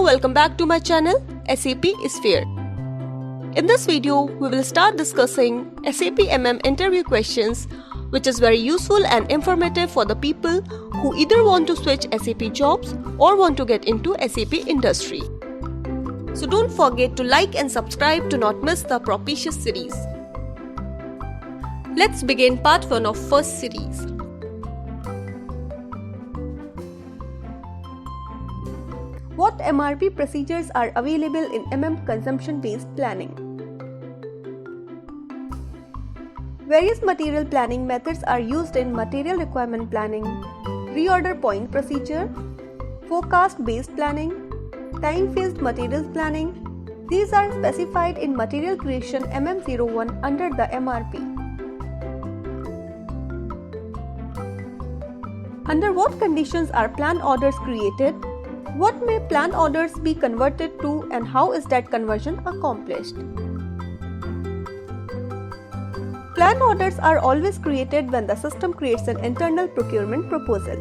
welcome back to my channel SAP Sphere. In this video, we will start discussing SAP MM interview questions, which is very useful and informative for the people who either want to switch SAP jobs or want to get into SAP industry. So don't forget to like and subscribe to not miss the propitious series. Let's begin part 1 of first series. What MRP procedures are available in MM consumption-based planning? Various material planning methods are used in material requirement planning, reorder point procedure, forecast-based planning, time-phased materials planning. These are specified in Material Creation MM01 under the MRP. Under what conditions are plan orders created? What may plan orders be converted to and how is that conversion accomplished? Plan orders are always created when the system creates an internal procurement proposal.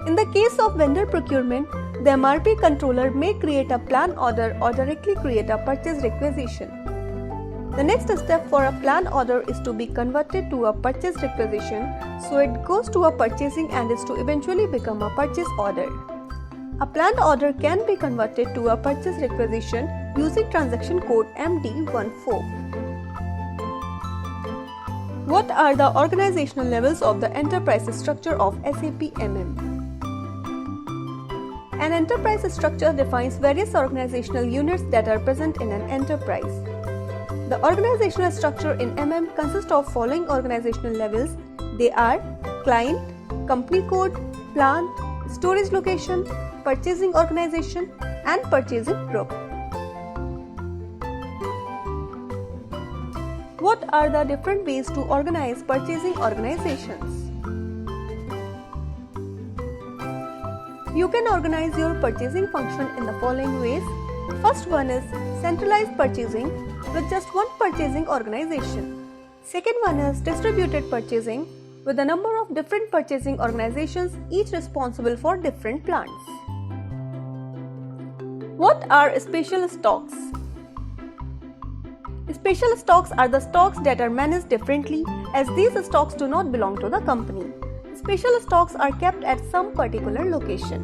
In the case of vendor procurement, the MRP controller may create a plan order or directly create a purchase requisition. The next step for a plan order is to be converted to a purchase requisition, so it goes to a purchasing and is to eventually become a purchase order. A planned order can be converted to a purchase requisition using transaction code MD14. What are the organizational levels of the enterprise structure of SAP MM? An enterprise structure defines various organizational units that are present in an enterprise. The organizational structure in MM consists of following organizational levels. They are client, company code, plant, storage location, purchasing organization, and purchasing group. What are the different ways to organize purchasing organizations? You can organize your purchasing function in the following ways. First one is centralized purchasing with just one purchasing organization. Second one is distributed purchasing with a number of different purchasing organizations, each responsible for different plants. What are special stocks? Special stocks are the stocks that are managed differently, as these stocks do not belong to the company. Special stocks are kept at some particular location.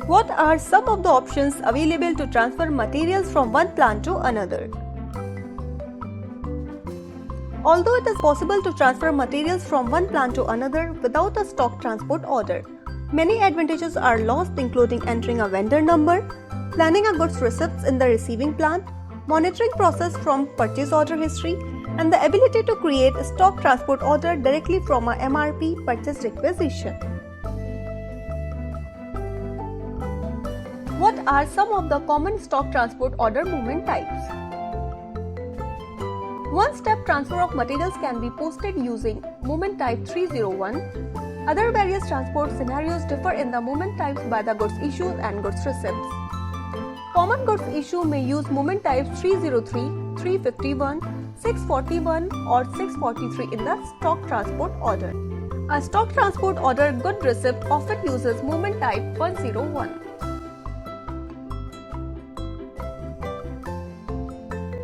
What are some of the options available to transfer materials from one plant to another? Although it is possible to transfer materials from one plant to another without a stock transport order, many advantages are lost, including entering a vendor number, planning a goods receipts in the receiving plant, monitoring process from purchase order history, and the ability to create a stock transport order directly from a MRP purchase requisition. What are some of the common stock transport order movement types? One-step transfer of materials can be posted using movement type 301. Other various transport scenarios differ in the movement types by the goods issued and goods receipts. Common goods issue may use movement types 303, 351, 641 or 643 in the stock transport order. A stock transport order good receipt often uses movement type 101.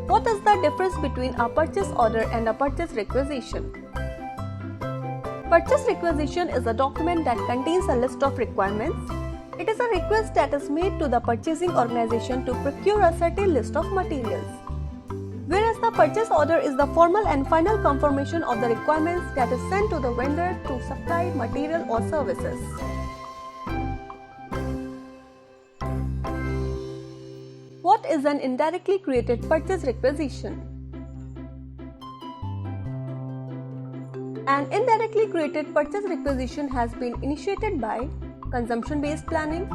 What is the difference between a purchase order and a purchase requisition? Purchase requisition is a document that contains a list of requirements. It is a request that is made to the purchasing organization to procure a certain list of materials. Whereas the purchase order is the formal and final confirmation of the requirements that is sent to the vendor to supply material or services. What is an indirectly created purchase requisition? An indirectly created purchase requisition has been initiated by consumption-based planning,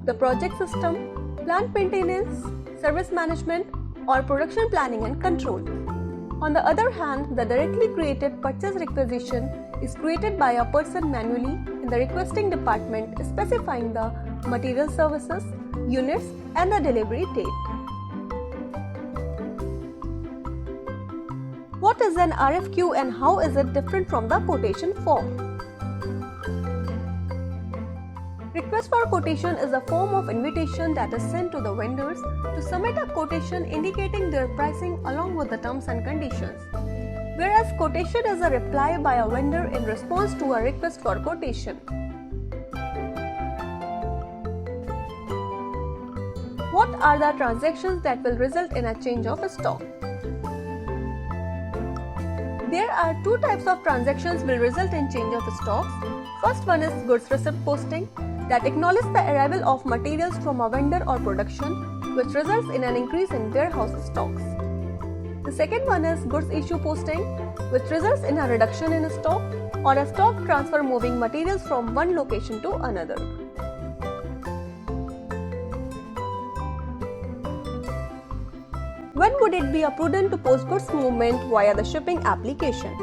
the project system, plant maintenance, service management, or production planning and control. On the other hand, the directly created purchase requisition is created by a person manually in the requesting department, specifying the material services, units, and the delivery date. What is an RFQ and how is it different from the quotation form? Request for quotation is a form of invitation that is sent to the vendors to submit a quotation indicating their pricing along with the terms and conditions. Whereas quotation is a reply by a vendor in response to a request for quotation. What are the transactions that will result in a change of stock? There are two types of transactions will result in change of stocks. First one is goods receipt posting that acknowledges the arrival of materials from a vendor or production, which results in an increase in warehouse stocks. The second one is goods issue posting, which results in a reduction in stock or a stock transfer moving materials from one location to another. When would it be prudent to post goods movement via the shipping application?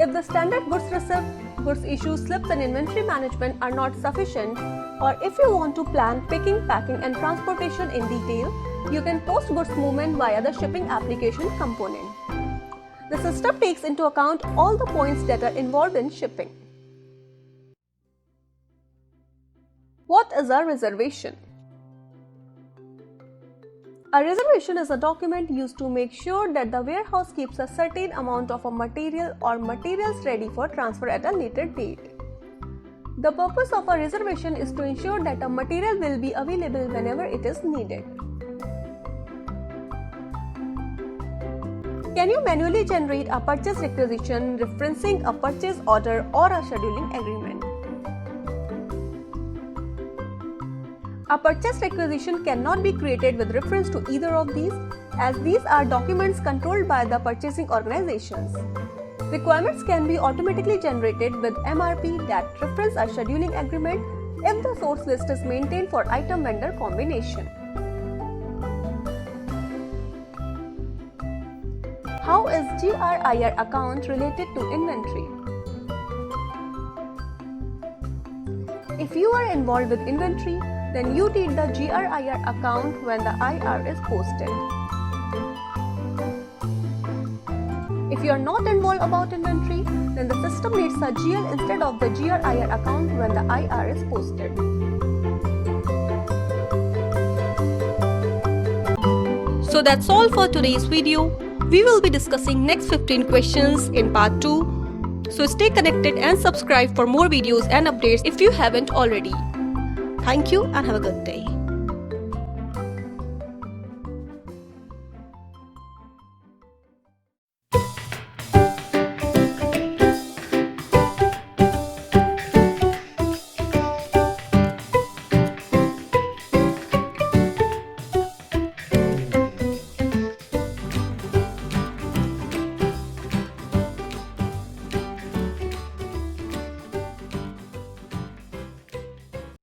If the standard goods receipt, goods issue slips and inventory management are not sufficient, or if you want to plan picking, packing and transportation in detail, you can post goods movement via the shipping application component. The system takes into account all the points that are involved in shipping. What is a reservation? A reservation is a document used to make sure that the warehouse keeps a certain amount of a material or materials ready for transfer at a later date. The purpose of a reservation is to ensure that a material will be available whenever it is needed. Can you manually generate a purchase requisition referencing a purchase order or a scheduling agreement? A purchase requisition cannot be created with reference to either of these, as these are documents controlled by the purchasing organizations. Requirements can be automatically generated with MRP that reference a scheduling agreement if the source list is maintained for item vendor combination. How is GRIR account related to inventory? If you are involved with inventory, then you need the GRIR account when the IR is posted. If you are not involved about inventory, then the system needs a GL instead of the GRIR account when the IR is posted. So that's all for today's video. We will be discussing next 15 questions in part 2. So stay connected and subscribe for more videos and updates if you haven't already. Thank you and have a good day.